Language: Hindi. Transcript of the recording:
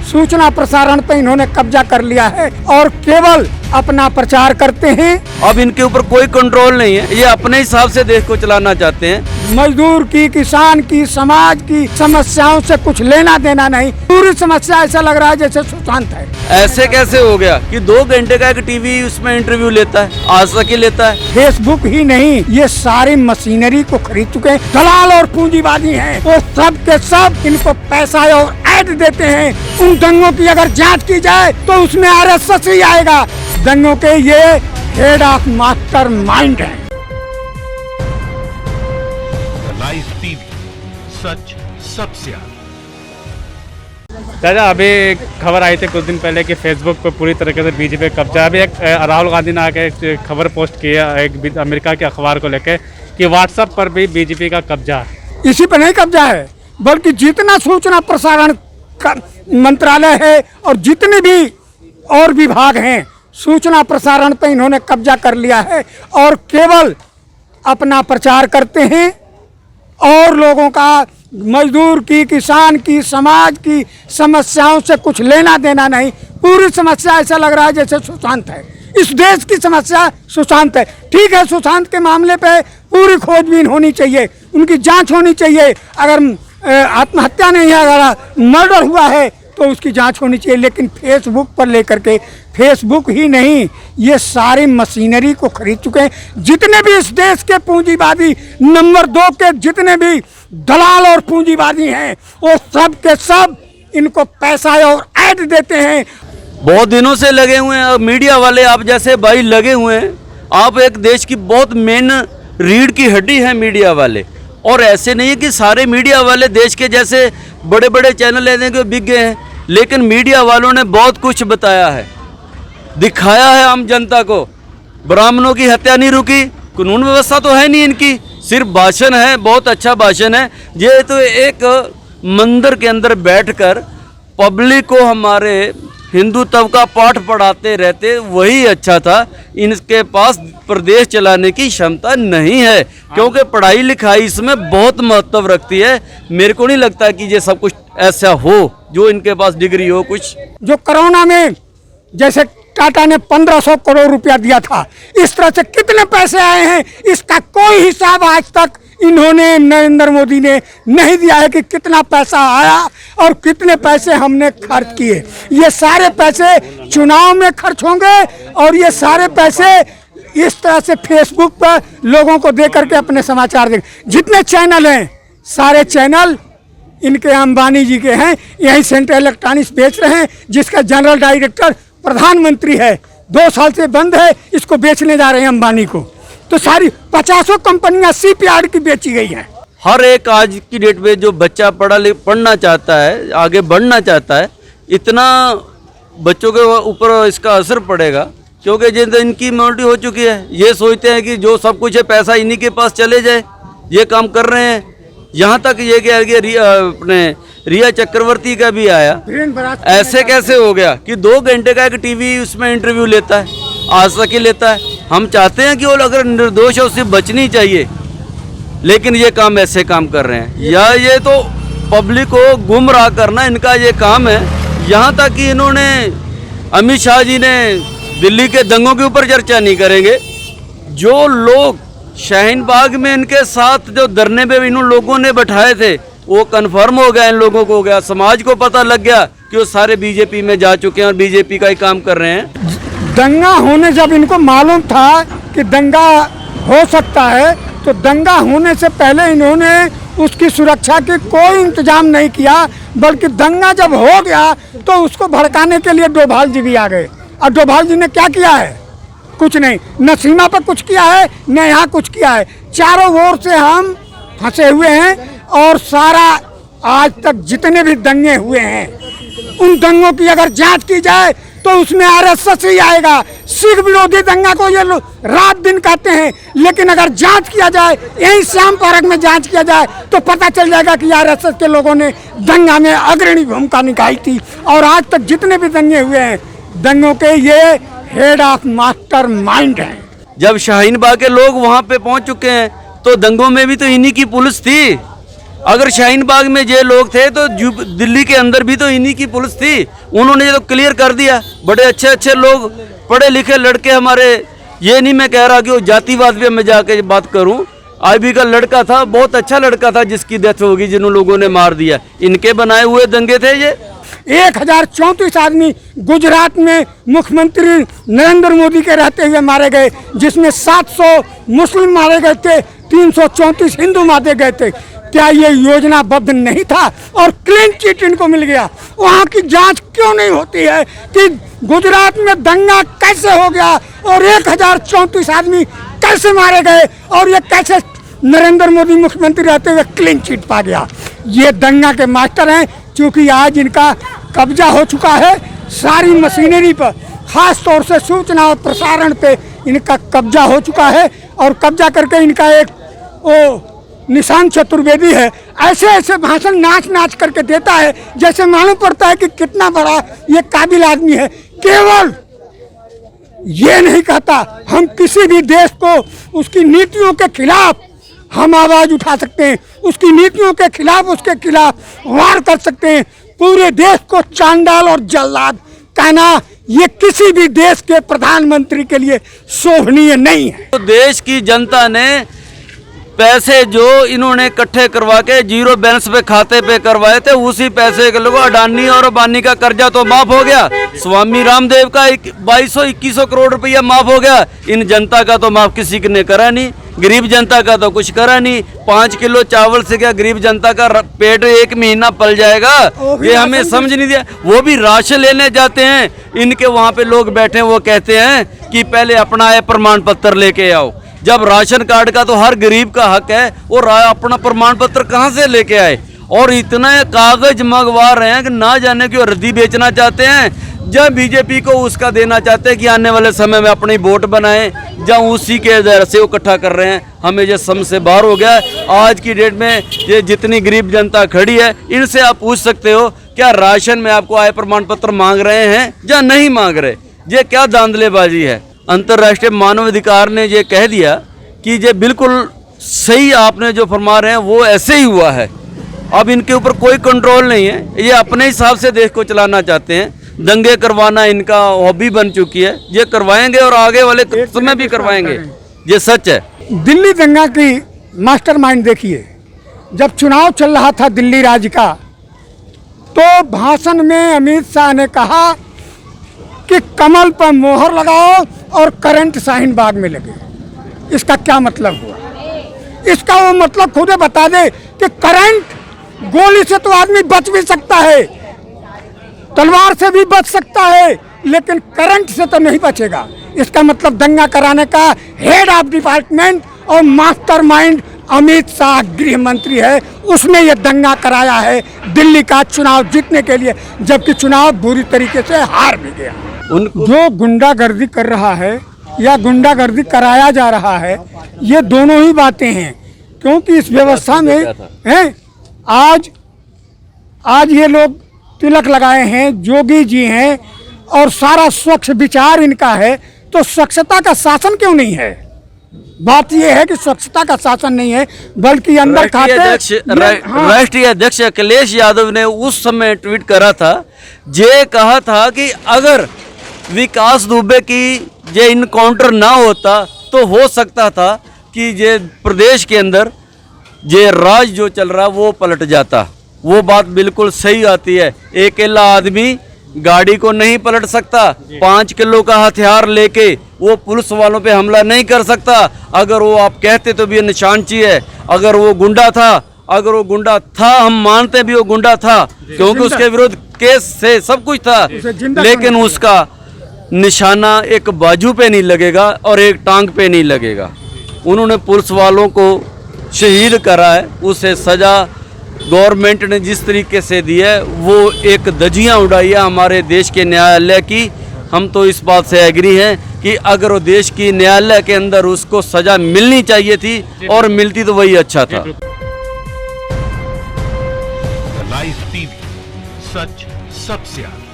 सूचना प्रसारण पे इन्होंने कब्जा कर लिया है और केवल अपना प्रचार करते हैं। अब इनके ऊपर कोई कंट्रोल नहीं है, ये अपने हिसाब से देश को चलाना चाहते हैं। मजदूर की, किसान की, समाज की समस्याओं से कुछ लेना देना नहीं। पूरी समस्या ऐसा लग रहा है जैसे सुशांत है। ऐसे कैसे हो गया कि 2 घंटे का एक टीवी उसमें इंटरव्यू लेता है, आज तक ही लेता है। फेसबुक ही नहीं, ये सारी मशीनरी को खरीद चुके हैं। दलाल और पूंजीवादी हैं, वो सब के सब इनको पैसा और ऐड देते हैं। उन दंगों की अगर जांच की जाए तो उसमें आरएसएस ही आएगा। दंगों के ये हेड ऑफ मास्टर माइंड है। लाइव टीवी, सच सबसे आगे। दादा, अभी एक खबर आई थी कुछ दिन पहले कि फेसबुक पे पूरी तरीके से बीजेपी कब्जा। अभी एक राहुल गांधी ने आके एक खबर पोस्ट की है एक अमेरिका के अखबार को लेके कि व्हाट्सएप पर भी बीजेपी का कब्जा है। इसी पे नहीं कब्जा है, बल्कि जितना सूचना प्रसारण मंत्रालय है और जितने भी और विभाग हैं, सूचना प्रसारण पे इन्होंने कब्जा कर लिया है और केवल अपना प्रचार करते हैं और लोगों का, मजदूर की, किसान की, समाज की समस्याओं से कुछ लेना देना नहीं। पूरी समस्या ऐसा लग रहा है जैसे सुशांत है। इस देश की समस्या सुशांत है। ठीक है, सुशांत के मामले पे पूरी खोजबीन होनी चाहिए, उनकी जांच होनी चाहिए। अगर आत्महत्या नहीं है, अगर मर्डर हुआ है तो उसकी जांच होनी चाहिए। लेकिन फेसबुक पर लेकर के, फेसबुक ही नहीं, ये सारी मशीनरी को खरीद चुके हैं। जितने भी इस देश के पूंजीवादी, नंबर 2 के जितने भी दलाल और पूंजीवादी हैं, वो सब के सब इनको पैसा और ऐड देते हैं। बहुत दिनों से लगे हुए हैं मीडिया वाले, आप जैसे भाई लगे हुए हैं। आप एक देश की बहुत मेन रीढ़ की हड्डी है मीडिया वाले। और ऐसे नहीं है कि सारे मीडिया वाले देश के जैसे बड़े बड़े चैनल लेने के बिक गए हैं, लेकिन मीडिया वालों ने बहुत कुछ बताया है, दिखाया है आम जनता को। ब्राह्मणों की हत्या नहीं रुकी, कानून व्यवस्था तो है नहीं इनकी, सिर्फ भाषण है, बहुत अच्छा भाषण है। ये तो एक मंदिर के अंदर बैठकर पब्लिक को हमारे हिंदुत्व का पाठ पढ़ाते रहते, वही अच्छा था। इनके पास प्रदेश चलाने की क्षमता नहीं है, क्योंकि पढ़ाई लिखाई इसमें बहुत महत्व रखती है। मेरे को नहीं लगता कि ये सब कुछ ऐसा हो जो इनके पास डिग्री हो कुछ। जो कोरोना में जैसे टाटा ने 1500 करोड़ रुपया दिया था, इस तरह से कितने पैसे आए हैं, इसका कोई हिसाब आज तक इन्होंने, नरेंद्र मोदी ने नहीं दिया है कि कितना पैसा आया और कितने पैसे हमने खर्च किए। ये सारे पैसे चुनाव में खर्च होंगे और ये सारे पैसे इस तरह से फेसबुक पर लोगों को दे करके अपने समाचार दे। जितने चैनल हैं, सारे चैनल इनके अंबानी जी के हैं। यही सेंट्रल इलेक्ट्रॉनिक्स बेच रहे हैं, जिसका जनरल डायरेक्टर प्रधानमंत्री है। 2 साल से बंद है, इसको बेचने जा रहे हैं अंबानी को। तो सारी 50 कंपनियां CPR की बेची गई हैं। हर एक आज की डेट में जो बच्चा पढ़ना चाहता है, आगे बढ़ना चाहता है, इतना बच्चों के ऊपर इसका असर पड़ेगा, क्योंकि जिन इनकी इम्यूनिटी हो चुकी है। ये सोचते हैं कि जो सब कुछ है पैसा इन्हीं के पास चले जाए, ये काम कर रहे हैं। यहाँ तक ये कि अपने रिया चक्रवर्ती का भी आया। ऐसे कैसे हो गया कि 2 घंटे का एक टीवी उसमें इंटरव्यू लेता है, आज तक ही लेता है। हम चाहते हैं कि वो अगर निर्दोष है उससे बचनी चाहिए, लेकिन ये काम ऐसे काम कर रहे हैं। या ये तो पब्लिक को गुमराह करना इनका ये काम है। यहाँ तक कि इन्होंने, अमित शाह जी ने दिल्ली के दंगों के ऊपर चर्चा नहीं करेंगे। जो लोग शाहीन बाग में इनके साथ जो धरने पे इन लोगों ने बैठाए थे, वो कन्फर्म हो गया, इन लोगों को हो गया, समाज को पता लग गया कि वो सारे बीजेपी में जा चुके हैं और बीजेपी का ही काम कर रहे हैं। दंगा होने, जब इनको मालूम था कि दंगा हो सकता है, तो दंगा होने से पहले इन्होंने उसकी सुरक्षा के कोई इंतजाम नहीं किया, बल्कि दंगा जब हो गया तो उसको भड़काने के लिए डोभाल जी भी आ गए। और डोभाल जी ने क्या किया है? कुछ नहीं, न सीमा पर कुछ किया है, न यहाँ कुछ किया है। चारों ओर से हम फंसे हुए हैं और सारा आज तक जितने भी दंगे हुए हैं, उन दंगों की अगर जांच की जाए तो उसमें आरएसएस ही आएगा। सिख विरोधी दंगा को ये लोग रात दिन कहते हैं, लेकिन अगर जांच किया जाए, यही श्याम पार्क में जांच किया जाए, तो पता चल जाएगा कि आरएसएस के लोगों ने दंगा में अग्रणी भूमिका निभाई थी। और आज तक जितने भी दंगे हुए हैं, दंगों के ये हेड ऑफ मास्टर माइंड हैं। जब शाहीन बाग के लोग वहाँ पे पहुँच चुके हैं, तो दंगों में भी तो इन्हीं की पुलिस थी। अगर शाहीन बाग में ये लोग थे तो दिल्ली के अंदर भी तो इन्हीं की पुलिस थी, उन्होंने तो क्लियर कर दिया। बड़े अच्छे अच्छे लोग, पढ़े लिखे लड़के हमारे, ये नहीं मैं कह रहा कि वो जातिवाद पे मैं जाके बात करूं, आईबी का लड़का था, बहुत अच्छा लड़का था जिसकी डेथ होगी, जिन लोगों ने मार दिया। इनके बनाए हुए दंगे थे ये। 1034 आदमी गुजरात में मुख्यमंत्री नरेंद्र मोदी के रहते हुए मारे गए, जिसमें 700 मुस्लिम मारे गए थे, 334 हिंदू मारे गए थे। क्या ये योजनाबद्ध नहीं था? और क्लीन चिट इनको मिल गया। वहाँ की जांच क्यों नहीं होती है कि गुजरात में दंगा कैसे हो गया और 1034 आदमी कैसे मारे गए और ये कैसे नरेंद्र मोदी मुख्यमंत्री रहते हुए क्लीन चिट पा गया? ये दंगा के मास्टर हैं, क्योंकि आज इनका कब्जा हो चुका है सारी मशीनरी पर, खास तौर से सूचना और प्रसारण पे इनका कब्जा हो चुका है। और कब्जा करके इनका एक निशांत चतुर्वेदी है, ऐसे ऐसे भाषण नाच नाच करके देता है जैसे मालूम पड़ता है कि कितना बड़ा ये काबिल आदमी है। केवल ये नहीं कहता, हम किसी भी देश को उसकी नीतियों के खिलाफ हम आवाज उठा सकते हैं, उसकी नीतियों के खिलाफ, उसके खिलाफ वार कर सकते हैं। पूरे देश को चांडाल और जल्लाद कहना ये किसी भी देश के प्रधानमंत्री के लिए शोभनीय नहीं है। तो देश की जनता ने पैसे जो इन्होंने इकट्ठे करवा के जीरो बैलेंस पे खाते पे करवाए थे, उसी पैसे के लोगों अडानी और अंबानी का कर्जा तो माफ हो गया। स्वामी रामदेव का 2200-2100 करोड़ रुपया माफ हो गया। इन जनता का तो माफ किसी ने करा नहीं, गरीब जनता का तो कुछ करा नहीं। 5 किलो चावल से क्या गरीब जनता का पेट 1 महीना पल जाएगा? ये हमें समझ नहीं दिया। वो भी राशन लेने जाते हैं, इनके वहाँ पे लोग बैठे, वो कहते हैं कि पहले अपना आय प्रमाण पत्र लेके आओ। जब राशन कार्ड का तो हर गरीब का हक है, वो अपना प्रमाण पत्र कहाँ से लेके आए? और इतना कागज मंगवा रहे हैं कि ना जाने क्यों रद्दी बेचना चाहते हैं। जब बीजेपी को उसका देना चाहते हैं कि आने वाले समय में अपनी वोट बनाएं, जब उसी के दर से वो इकट्ठा कर रहे हैं। हमें ये समझ से बाहर हो गया। आज की डेट में ये जितनी गरीब जनता खड़ी है, इनसे आप पूछ सकते हो क्या राशन में आपको आय प्रमाण पत्र मांग रहे हैं या नहीं मांग रहे? ये क्या धांधलेबाजी है? अंतर्राष्ट्रीय मानवाधिकार ने ये कह दिया कि ये बिल्कुल सही आपने जो फरमा रहे हैं वो ऐसे ही हुआ है। अब इनके ऊपर कोई कंट्रोल नहीं है, ये अपने हिसाब से देश को चलाना चाहते हैं। दंगे करवाना इनका हॉबी बन चुकी है, ये करवाएंगे और आगे वाले समय भी करवाएंगे, ये सच है। दिल्ली दंगा की मास्टरमाइंड देखिए, जब चुनाव चल रहा था दिल्ली राज्य का, तो भाषण में अमित शाह ने कहा कि कमल पर मोहर लगाओ और करंट शाहीन बाग में लगे। इसका क्या मतलब हुआ? इसका वो मतलब खुद बता दे कि करंट, गोली से तो आदमी बच भी सकता है, तलवार से भी बच सकता है, लेकिन करंट से तो नहीं बचेगा। इसका मतलब दंगा कराने का हेड ऑफ डिपार्टमेंट और मास्टरमाइंड अमित शाह गृह मंत्री है, उसने ये दंगा कराया है दिल्ली का चुनाव जीतने के लिए, जबकि चुनाव बुरी तरीके से हार भी गया। जो गुंडागर्दी कर रहा है या गुंडागर्दी कराया जा रहा है, ये दोनों ही बातें हैं, क्योंकि इस व्यवस्था में हैं। आज ये लोग तिलक लगाए हैं, जोगी जी हैं, और सारा स्वच्छ विचार इनका है, तो स्वच्छता का शासन क्यों नहीं है? बात यह है कि स्वच्छता का शासन नहीं है, बल्कि अंदर खाते। राष्ट्रीय अध्यक्ष अखिलेश यादव ने उस समय ट्वीट करा था, ये कहा था कि अगर विकास दुबे की ये इनकाउंटर ना होता तो हो सकता था कि ये प्रदेश के अंदर ये राज जो चल रहा वो पलट जाता। वो बात बिल्कुल सही आती है। एक अकेला आदमी गाड़ी को नहीं पलट सकता, 5 किलो का हथियार लेके वो पुलिस वालों पे हमला नहीं कर सकता। अगर वो आप कहते तो भी ये निशानची है। अगर वो गुंडा था, अगर वो गुंडा था, हम मानते भी वो गुंडा था, क्योंकि उसके विरुद्ध केस से सब कुछ था, लेकिन उसका निशाना एक बाजू पे नहीं लगेगा और एक टांग पे नहीं लगेगा। उन्होंने पुलिस वालों को शहीद करा है, उसे सजा गवर्नमेंट ने जिस तरीके से दी है वो एक धज्जियां उड़ाई है हमारे देश के न्यायालय की। हम तो इस बात से एग्री हैं कि अगर वो देश की न्यायालय के अंदर उसको सजा मिलनी चाहिए थी और मिलती तो वही अच्छा था। लाइव टीवी, सच सबसे आगे।